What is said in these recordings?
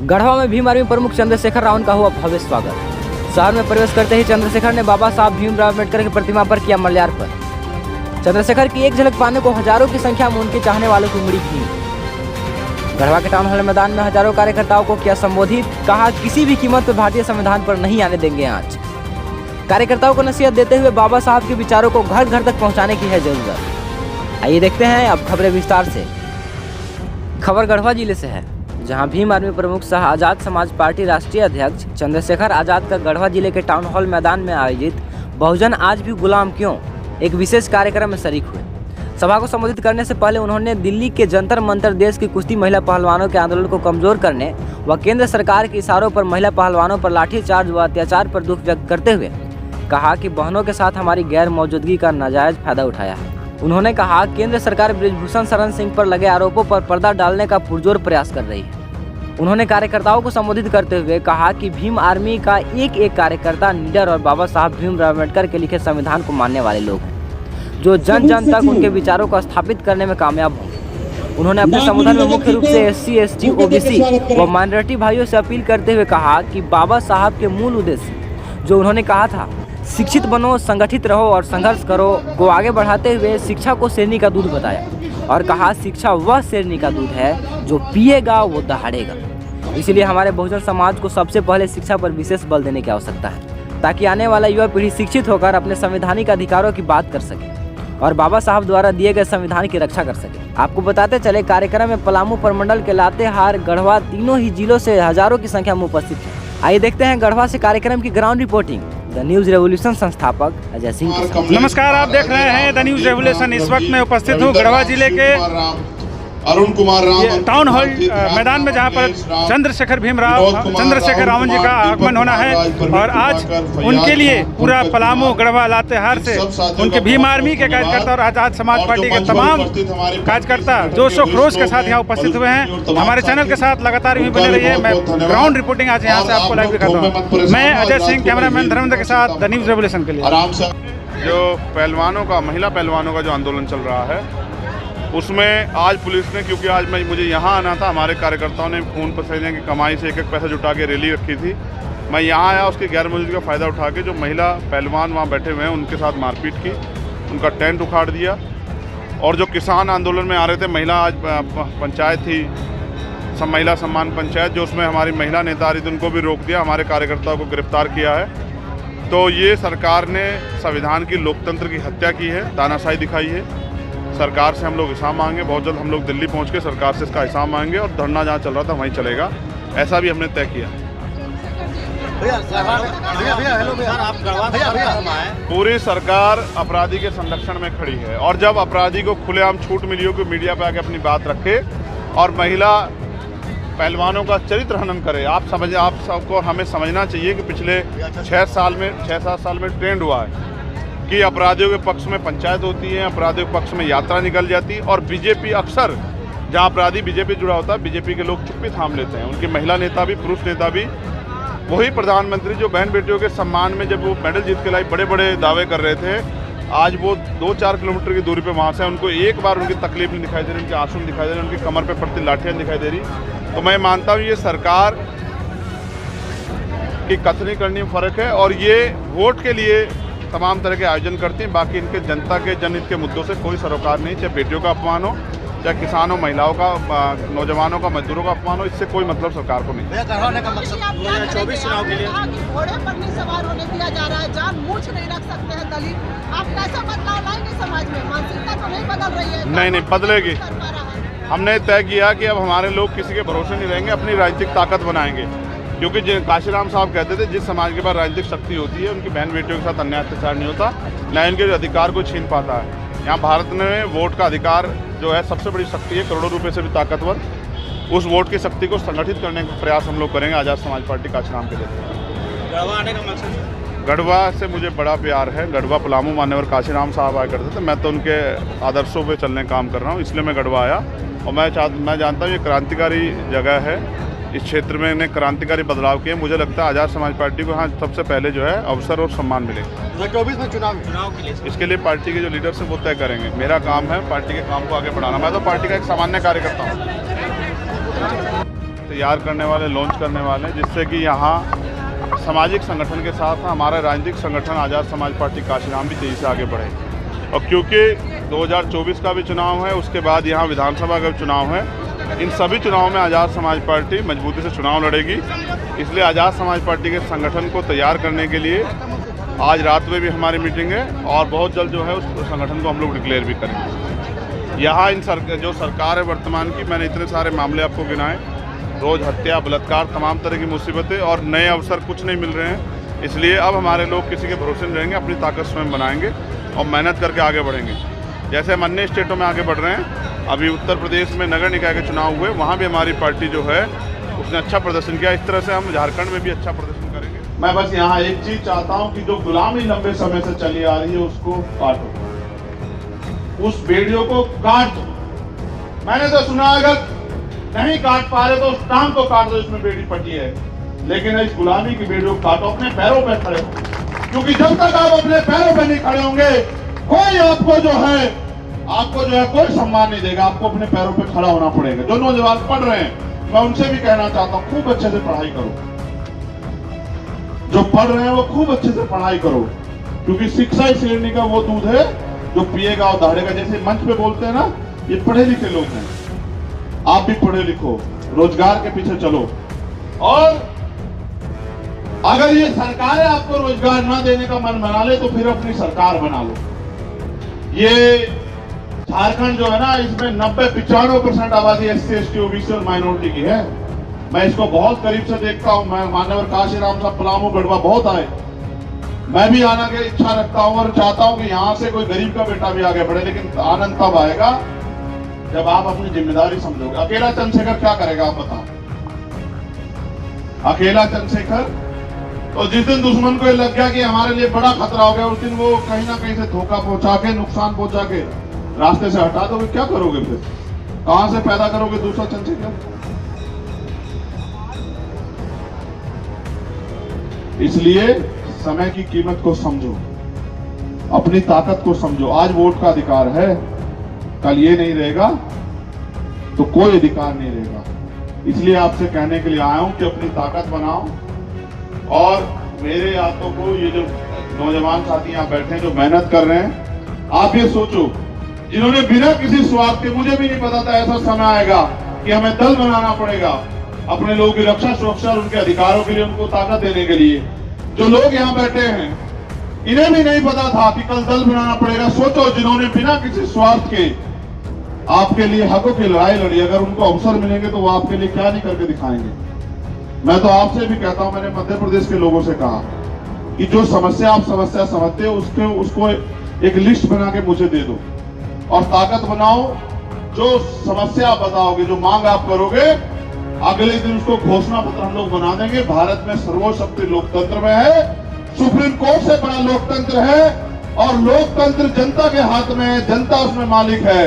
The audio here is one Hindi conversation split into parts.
गढ़वा में भीम आर्मी प्रमुख चंद्रशेखर रावण का हुआ भव्य स्वागत। शहर में प्रवेश करते ही चंद्रशेखर ने बाबा साहब भीमराव अम्बेडकर की प्रतिमा पर किया माल्यार्पण। चंद्रशेखर की एक झलक पाने को हजारों की संख्या में उनके चाहने वालों की उमड़ी भीड़। गढ़वा के टाउन हॉल मैदान में हजारों कार्यकर्ताओं को किया संबोधित, कहा किसी भी कीमत पर भारतीय संविधान पर नहीं आने देंगे आंच। कार्यकर्ताओं को नसीहत देते हुए बाबा साहब के विचारों को घर घर तक पहुंचाने की है जरूरत। आइए देखते हैं अब खबरें विस्तार से। खबर गढ़वा जिले से है, जहां भीम आर्मी प्रमुख सह आजाद समाज पार्टी राष्ट्रीय अध्यक्ष चंद्रशेखर आजाद का गढ़वा जिले के टाउन हॉल मैदान में आयोजित बहुजन आज भी गुलाम क्यों एक विशेष कार्यक्रम में शरीक हुए। सभा को संबोधित करने से पहले उन्होंने दिल्ली के जंतर मंतर देश की कुश्ती महिला पहलवानों के आंदोलन को कमजोर करने व केंद्र सरकार के इशारों पर महिला पहलवानों पर लाठीचार्ज व अत्याचार पर दुख व्यक्त करते हुए कहा कि बहनों के साथ हमारी गैर मौजूदगी का नाजायज फायदा उठाया है। उन्होंने कहा केंद्र सरकार बृजभूषण शरण सिंह पर लगे आरोपों पर पर्दा डालने का पुरजोर प्रयास कर रही है। उन्होंने कार्यकर्ताओं को संबोधित करते हुए कहा कि भीम आर्मी का एक एक कार्यकर्ता निडर और बाबा साहब भीमराव अम्बेडकर के लिखे संविधान को मानने वाले लोग हैं, जो जन जन तक उनके विचारों को स्थापित करने में कामयाब होंगे। उन्होंने अपने संबोधन में मुख्य रूप से SC, ST, OBC व माइनॉरिटी भाइयों से अपील करते हुए कहा कि बाबा साहब के मूल उद्देश्य जो उन्होंने कहा था शिक्षित बनो, संगठित रहो और संघर्ष करो को आगे बढ़ाते हुए शिक्षा को शेरनी का दूध बताया और कहा शिक्षा वह शेरनी का दूध है जो पिएगा वो दहाड़ेगा। इसलिए हमारे बहुजन समाज को सबसे पहले शिक्षा पर विशेष बल देने की आवश्यकता है, ताकि आने वाला युवा पीढ़ी शिक्षित होकर अपने संवैधानिक अधिकारों की बात कर सके और बाबा साहब द्वारा दिए गए संविधान की रक्षा कर सके। आपको बताते चले कार्यक्रम में पलामू प्रमंडल के लातेहार, गढ़वा तीनों ही जिलों से हजारों की संख्या में उपस्थित है। आइए देखते हैं गढ़वा से कार्यक्रम की ground reporting the news revolution संस्थापक अजय सिंह के साथ। नमस्कार, आप देख रहे हैं द न्यूज रेवोल्यूशन। इस वक्त मैं उपस्थित हूँ गढ़वा जिले के अरुण कुमार राम टाउन हॉल मैदान में, जहाँ पर चंद्रशेखर रावण जी का आगमन होना है और आज उनके लिए पूरा पलामू, गढ़वा, लातेहार से उनके भीम आर्मी के कार्यकर्ता और आजाद समाज पार्टी के तमाम कार्यकर्ता जोश और खरोश के साथ यहाँ उपस्थित हुए हैं। हमारे चैनल के साथ लगातार भी बने रहिए। मैं ग्राउंड रिपोर्टिंग आज यहाँ से आपको लाइव दिखाता हूँ। मैं अजय सिंह, कैमरामैन धर्मेंद्र के साथ द न्यूज रेवोल्यूशन के लिए। जो पहलवानों का, महिला पहलवानों का जो आंदोलन चल रहा है उसमें आज पुलिस ने, क्योंकि आज मुझे यहाँ आना था, हमारे कार्यकर्ताओं ने खून पसीने की कमाई से एक एक पैसा जुटा के रैली रखी थी। मैं यहाँ आया, उसकी गैर मौजूदगी का फ़ायदा उठा के जो महिला पहलवान वहाँ बैठे हुए हैं उनके साथ मारपीट की, उनका टेंट उखाड़ दिया। और जो किसान आंदोलन में आ रहे थे, महिला आज पंचायत थी, महिला सम्मान पंचायत, जो उसमें हमारी महिला नेता आ रही थी, उनको भी रोक दिया, हमारे कार्यकर्ताओं को गिरफ्तार किया है। तो ये सरकार ने संविधान की, लोकतंत्र की हत्या की है, तानाशाही दिखाई है। सरकार से हम लोग हिसाब मांगे, बहुत जल्द हम लोग दिल्ली पहुंच के सरकार से इसका हिसाब मांगे और धरना जहां चल रहा था वहीं चलेगा, ऐसा भी हमने तय किया। पूरी सरकार अपराधी के संरक्षण में खड़ी है और जब अपराधी को खुलेआम छूट मिली हो कि मीडिया पे आके अपनी बात रखे और महिला पहलवानों का चरित्र हनन करे, आप सबको हमें समझना चाहिए कि पिछले 6-7 साल में ट्रेंड हुआ है कि अपराधियों के पक्ष में पंचायत होती है, अपराधियों के पक्ष में यात्रा निकल जाती है और बीजेपी अक्सर, जहां अपराधी बीजेपी जुड़ा होता है, बीजेपी के लोग चुप्पी थाम लेते हैं। उनकी महिला नेता भी, पुरुष नेता भी, वही प्रधानमंत्री जो बहन बेटियों के सम्मान में जब वो मेडल जीत के लाई बड़े बड़े दावे कर रहे थे, आज वो 2-4 किलोमीटर की दूरी पे वहाँ से उनको एक बार उनकी तकलीफ नहीं दिखाई दे रही, उनके आंसू नहीं दिखाई दे रहे, उनकी कमर पर पड़ती लाठियाँ दिखाई दे रही। तो मैं मानता हूँ ये सरकार की कथनी करनी में फ़र्क है और ये वोट के लिए तमाम तरह के आयोजन करती हैं। बाकी इनके जनता के, जनहित के मुद्दों से कोई सरोकार नहीं, चाहे बेटियों का अपमान हो, चाहे किसानों, महिलाओं का, नौजवानों का, मजदूरों का अपमान हो, इससे कोई मतलब सरकार को नहीं। 2024 चुनाव के लिए घोड़े पर नहीं सवार होने दिया जा रहा है, जान मूछ नहीं रख सकते हैं दलित। आप कैसा बदलाव लाएंगे समाज में? मानसिकता तो नहीं बदल रही है? नहीं, बदलेगी। हमने तय किया कि अब हमारे लोग किसी के भरोसे नहीं रहेंगे, अपनी राजनीतिक ताकत बनाएंगे। क्योंकि काशीराम साहब कहते थे जिस समाज के पास राजनीतिक शक्ति होती है उनकी बहन बेटियों के साथ अन्याय अत्याचार नहीं होता, न इनके अधिकार को छीन पाता है। यहाँ भारत में वोट का अधिकार जो है सबसे बड़ी शक्ति है, करोड़ों रुपए से भी ताकतवर। उस वोट की शक्ति को संगठित करने का प्रयास हम लोग करेंगे आज़ाद समाज पार्टी काशीराम के लिए। गढ़वा आने का मकसद? गढ़वा से मुझे बड़ा प्यार है। गढ़वा पलामू मान्यवर काशीराम साहब आया करते थे, मैं तो उनके आदर्शों पर चलने काम कर रहा हूँ, इसलिए मैं गढ़वा आया। और मैं जानता हूँ ये क्रांतिकारी जगह है, इस क्षेत्र में इन्हें क्रांतिकारी बदलाव किए। मुझे लगता है आज़ाद समाज पार्टी को यहाँ सबसे पहले जो है अवसर और सम्मान मिलेगा। 2024 में चुनाव के लिए इसके लिए पार्टी के जो लीडर्स हैं वो तय करेंगे। मेरा काम है पार्टी के काम को आगे बढ़ाना। मैं तो पार्टी का एक सामान्य कार्यकर्ता हूँ। तैयार करने वाले, लॉन्च करने वाले हैं, जिससे कि यहाँ सामाजिक संगठन के साथ हमारा राजनीतिक संगठन आज़ाद समाज पार्टी काशीराम भी तेज़ी से आगे बढ़े। और क्योंकि 2024 का भी चुनाव है, उसके बाद यहाँ विधानसभा का भी चुनाव है, इन सभी चुनावों में आज़ाद समाज पार्टी मजबूती से चुनाव लड़ेगी। इसलिए आज़ाद समाज पार्टी के संगठन को तैयार करने के लिए आज रात में भी हमारी मीटिंग है और बहुत जल्द जो है उस संगठन को हम लोग डिक्लेयर भी करेंगे। यहाँ जो सरकार है वर्तमान की, मैंने इतने सारे मामले आपको गिनाए, रोज़ हत्या, बलात्कार, तमाम तरह की मुसीबतें और नए अवसर कुछ नहीं मिल रहे हैं। इसलिए अब हमारे लोग किसी के भरोसे नहीं रहेंगे, अपनी ताकत स्वयं बनाएंगे और मेहनत करके आगे बढ़ेंगे। जैसे हम अन्य स्टेटों में आगे बढ़ रहे हैं, अभी उत्तर प्रदेश में नगर निकाय के चुनाव हुए, वहाँ भी हमारी पार्टी जो है उसने अच्छा प्रदर्शन किया। इस तरह से हम झारखंड में भी अच्छा प्रदर्शन करेंगे। मैं बस यहाँ एक चीज़ चाहता हूँ कि जो गुलामी लंबे समय से चली आ रही है उसको काटो, उस बेड़ियों को काट दो। मैंने तो सुना अगर नहीं काट पा रहे तो उस टांग को काट दो, इसमें बेड़ी पटी है, लेकिन इस गुलामी की बेड़ियों को काटो, अपने पैरों पे खड़े हो। क्योंकि जब तक आप अपने पैरों पे नहीं खड़े होंगे, कोई आपको जो है कोई सम्मान नहीं देगा। आपको अपने पैरों पे खड़ा होना पड़ेगा। जो नौजवान पढ़ रहे हैं, मैं उनसे भी कहना चाहता हूँ, खूब अच्छे से पढ़ाई करो। जो पढ़ रहे हैं वो खूब अच्छे से पढ़ाई करो, क्योंकि शिक्षा ही शेरनी का वो दूध है जो पिएगा और दहाड़ेगा। जैसे मंच पे बोलते हैं ना, ये पढ़े लिखे लोग हैं, आप भी पढ़े लिखो, रोजगार के पीछे चलो। और अगर ये सरकारें आपको रोजगार ना देने का मन बना ले तो फिर अपनी सरकार बना लो। ये झारखंड जो है ना, इसमें 90-95% आबादी SC, ST, OBC और माइनॉरिटी की है। मैं इसको बहुत करीब से देखता हूँ। मैं मान्यवर काशीराम साहब पलामू गढ़वा बहुत आए, मैं भी आने की इच्छा रखता हूँ और चाहता हूँ कि यहाँ से कोई गरीब का बेटा भी आगे बढ़े। लेकिन आनंद तब आएगा जब आप अपनी जिम्मेदारी समझोगे। अकेला चंद्रशेखर क्या करेगा आप बताओ? अकेला चंद्रशेखर तो जिस दिन दुश्मन को लग गया कि हमारे लिए बड़ा खतरा हो गया, उस दिन वो कहीं ना कहीं से धोखा पहुंचा के, नुकसान पहुंचा के रास्ते से हटा दोगे। क्या करोगे फिर? कहां से पैदा करोगे दूसरा चंद्रशेखर? इसलिए समय की कीमत को समझो, अपनी ताकत को समझो। आज वोट का अधिकार है, कल ये नहीं रहेगा तो कोई अधिकार नहीं रहेगा। इसलिए आपसे कहने के लिए आया हूं कि अपनी ताकत बनाओ। और मेरे हाथों को ये जो नौजवान साथी यहाँ बैठे हैं जो मेहनत कर रहे हैं, आप ये सोचो, जिन्होंने बिना किसी स्वार्थ के, मुझे भी नहीं पता था ऐसा समय आएगा कि हमें दल बनाना पड़ेगा अपने लोगों की रक्षा, सुरक्षा और उनके अधिकारों के लिए, उनको ताकत देने के लिए। जो लोग यहाँ बैठे हैं, इन्हें भी नहीं पता था कि कल दल बनाना पड़ेगा। सोचो, जिन्होंने बिना किसी स्वार्थ के आपके लिए हकों की लड़ाई लड़ी, अगर उनको अवसर मिलेंगे तो वो आपके लिए क्या नहीं करके दिखाएंगे। मैं तो आपसे भी कहता हूं, मैंने मध्य प्रदेश के लोगों से कहा कि जो समस्या आप समस्या समझते हो उसको एक लिस्ट बना के मुझे दे दो और ताकत बनाओ। जो समस्या आप बताओगे, जो मांग आप करोगे, अगले दिन उसको घोषणा पत्र हम लोग बना देंगे। भारत में सर्वशक्ति लोकतंत्र में है, सुप्रीम कोर्ट से बड़ा लोकतंत्र है और लोकतंत्र जनता के हाथ में है, जनता उसमें मालिक है।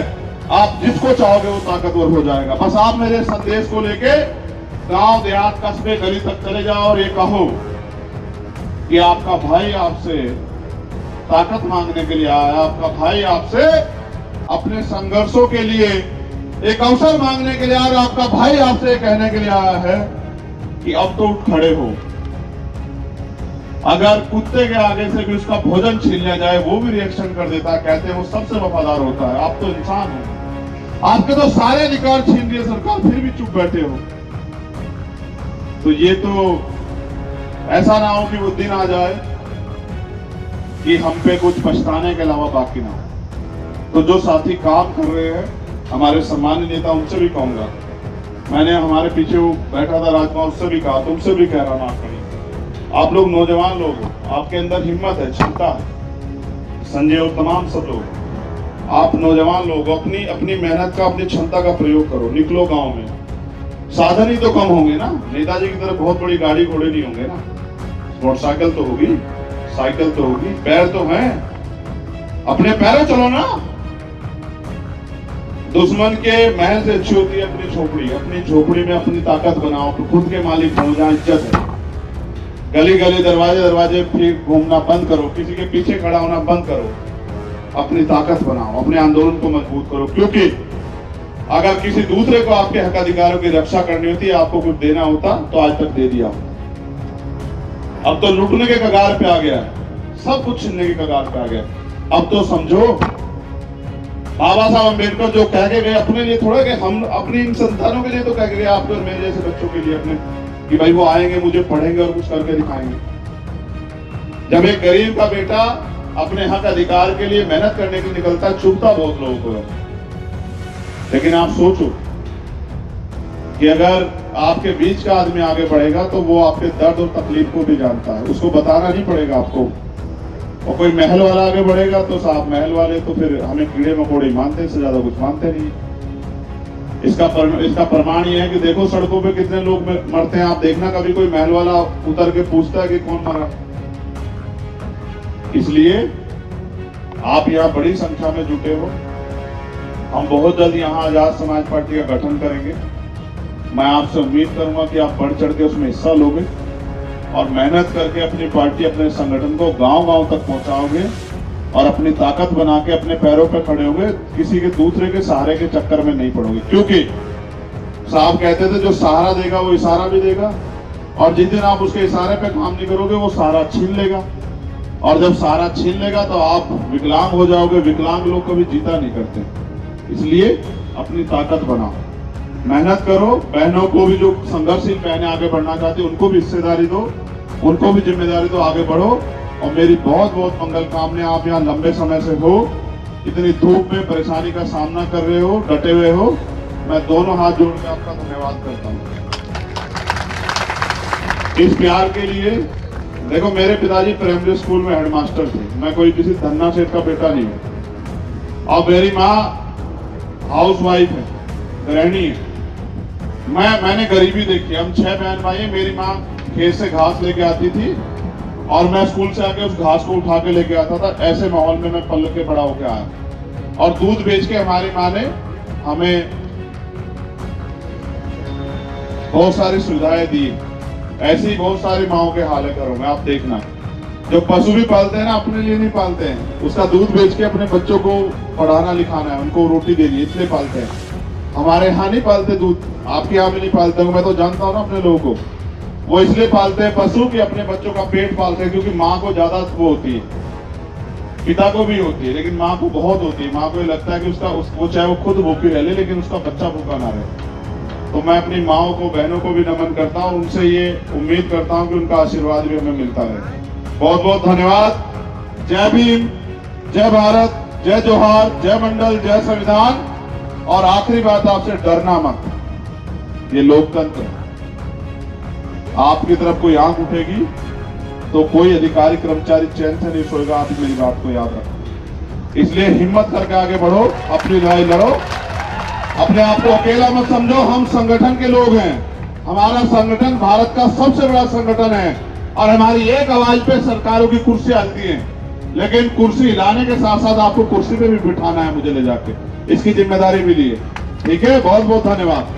आप जिसको चाहोगे वो ताकतवर हो जाएगा। बस आप मेरे संदेश को लेके गांव, देहात, कस्बे, गली तक चले जाओ और ये कहो कि आपका भाई आपसे ताकत मांगने के लिए आया, आपका भाई आपसे अपने संघर्षों के लिए एक अवसर मांगने के लिए आया, आपका भाई आपसे कहने के लिए आया है कि अब तो उठ खड़े हो। अगर कुत्ते के आगे से भी उसका भोजन छीन लिया जाए, वो भी रिएक्शन कर देता है, कहते हैं वो सबसे वफादार होता है। आप तो इंसान हो, आपके तो सारे अधिकार छीन लिए सरकार, फिर भी चुप बैठे हो। तो ये तो ऐसा ना हो कि वो दिन आ जाए कि हम पे कुछ पछताने के अलावा बाकी ना हो। तो जो साथी काम कर रहे हैं, हमारे सम्मानित नेता, उनसे भी कहूंगा, मैंने हमारे पीछे वो बैठा था राजकुमार, उससे भी कहा, तुमसे भी कह रहा हूं, आप लोग नौजवान लोग हो, आपके अंदर हिम्मत है, क्षमता है। संजय और तमाम सब लोग, आप नौजवान लोग अपनी अपनी मेहनत का, अपनी क्षमता का प्रयोग करो। निकलो गांव में, साधन ही तो कम होंगे ना। नेताजी की तरह बहुत बड़ी गाड़ी घोड़े नहीं होंगे ना, मोटरसाइकिल तो होगी, साइकिल तो होगी, पैर तो हैं, अपने पैरों चलो ना। दुश्मन के महल से अच्छी होती है अपनी झोपड़ी। अपनी झोपड़ी में अपनी ताकत बनाओ, तो खुद के मालिक बनो, जहाँ इज्जत है। गली गली, दरवाजे दरवाजे फिर घूमना बंद करो, किसी के पीछे खड़ा होना बंद करो, अपनी ताकत बनाओ, अपने आंदोलन को मजबूत करो। क्योंकि अगर किसी दूसरे को आपके हक अधिकारों की रक्षा करनी होती, आपको कुछ देना होता तो आज तक दे दिया होता। अब तो लूटने के कगार पे आ गया है, सब कुछ छीनने के कगार पे आ गया। अब तो समझो, बाबा साहब अम्बेडकर जो कह के गए अपने लिए थोड़ा कि हम अपनी इन संतानों के लिए तो कह के गए, आपके और मेरे जैसे बच्चों के लिए अपने, कि भाई वो आएंगे मुझे पढ़ेंगे और कुछ करके दिखाएंगे। जब एक गरीब का बेटा अपने हक अधिकार के लिए मेहनत करने के लिए निकलता है, चुभता बहुत लोगों को है। लेकिन आप सोचो कि अगर आपके बीच का आदमी आगे बढ़ेगा तो वो आपके दर्द और तकलीफ को भी जानता है, उसको बताना नहीं पड़ेगा आपको। और कोई महल वाला आगे बढ़ेगा तो साहब महल वाले तो फिर हमें कीड़े मकोड़े मानते हैं, इससे ज्यादा कुछ मानते नहीं। इसका प्रमाण ये है कि देखो सड़कों पे कितने लोग मरते हैं। आप देखना कभी कोई महल वाला उतर के पूछता है कि कौन मरा। इसलिए आप यहाँ बड़ी संख्या में जुटे हो। हम बहुत जल्द यहाँ आजाद समाज पार्टी का गठन करेंगे। मैं आपसे उम्मीद करूंगा कि आप बढ़ चढ़ के उसमें हिस्सा लोगे और मेहनत करके अपनी पार्टी, अपने संगठन को गांव-गांव तक पहुंचाओगे और अपनी ताकत बना के अपने पैरों पर खड़े होगे। किसी के दूसरे के सहारे के चक्कर में नहीं पड़ोगे, क्योंकि साहब कहते थे जो सहारा देगा वो इशारा भी देगा, और जिस दिन आप उसके इशारे पे काम नहीं करोगे वो सहारा छीन लेगा, और जब सहारा छीन लेगा तो आप विकलांग हो जाओगे। विकलांग लोग कभी जीता नहीं करते। इसलिए अपनी ताकत बनाओ, मेहनत करो। बहनों को भी जो संघर्षशील बहनें आगे बढ़ना चाहती हैं उनको भी हिस्सेदारी दो, उनको भी जिम्मेदारी दो, आगे बढ़ो। और मेरी बहुत बहुत मंगल कामना। आप यहाँ लंबे समय से हो, इतनी धूप में परेशानी का सामना कर रहे हो, डटे हुए हो। मैं दोनों हाथ जोड़ के आपका धन्यवाद करता हूँ इस प्यार के लिए। देखो मेरे पिताजी प्राइमरी स्कूल में हेडमास्टर थे, मैं कोई किसी धन्ना सेठ का बेटा नहीं हूँ। और मेरी माँ हाउस वाइफ है, गृहिणी है। मैंने गरीबी देखी। हम 6 बहन भाई हैं। मेरी माँ खेत से घास लेके आती थी और मैं स्कूल से आके उस घास को उठा के लेके आता था। ऐसे माहौल में मैं पल के बड़ा होके आया। और दूध बेच के हमारी माँ ने हमें बहुत सारी सुविधाएं दी। ऐसी बहुत सारी माओं के हाल है घरों में, आप देखना। जो पशु भी पालते हैं ना, अपने लिए नहीं पालते हैं, उसका दूध बेच के अपने बच्चों को पढ़ाना लिखाना है, उनको रोटी देनी है, इसलिए पालते हैं। हमारे यहाँ नहीं पालते दूध, आपके यहाँ भी नहीं पालते हो, मैं तो जानता हूँ ना अपने लोगों को। वो इसलिए पालते हैं पशु कि अपने बच्चों का पेट पालते हैं, क्योंकि माँ को ज्यादा वो होती है, पिता को भी होती है लेकिन माँ को बहुत होती है। माँ को ये लगता है कि वो चाहे वो खुद भूखी रह ले लेकिन उसका बच्चा भूखा ना रहे। तो मैं अपनी माँओं को, बहनों को भी नमन करता हूँ, उनसे ये उम्मीद करता हूँ कि उनका आशीर्वाद भी हमें मिलता रहे। बहुत बहुत धन्यवाद। जय भीम, जय भारत, जय जोहार, जय मंडल, जय संविधान। और आखिरी बात आपसे, डरना मत। ये लोकतंत्र है। आपकी तरफ कोई आंख उठेगी तो कोई अधिकारी कर्मचारी चैन से नहीं सोएगा। आप मेरी बात को याद रखो। इसलिए हिम्मत करके आगे बढ़ो, अपनी लड़ाई लड़ो, अपने आप को अकेला मत समझो। हम संगठन के लोग हैं। हमारा संगठन भारत का सबसे बड़ा संगठन है और हमारी एक आवाज पे सरकारों की कुर्सी आती है। लेकिन कुर्सी हिलाने के साथ साथ आपको कुर्सी पे भी बिठाना है मुझे ले जाके, इसकी जिम्मेदारी भी ली है। ठीक है, बहुत बहुत धन्यवाद।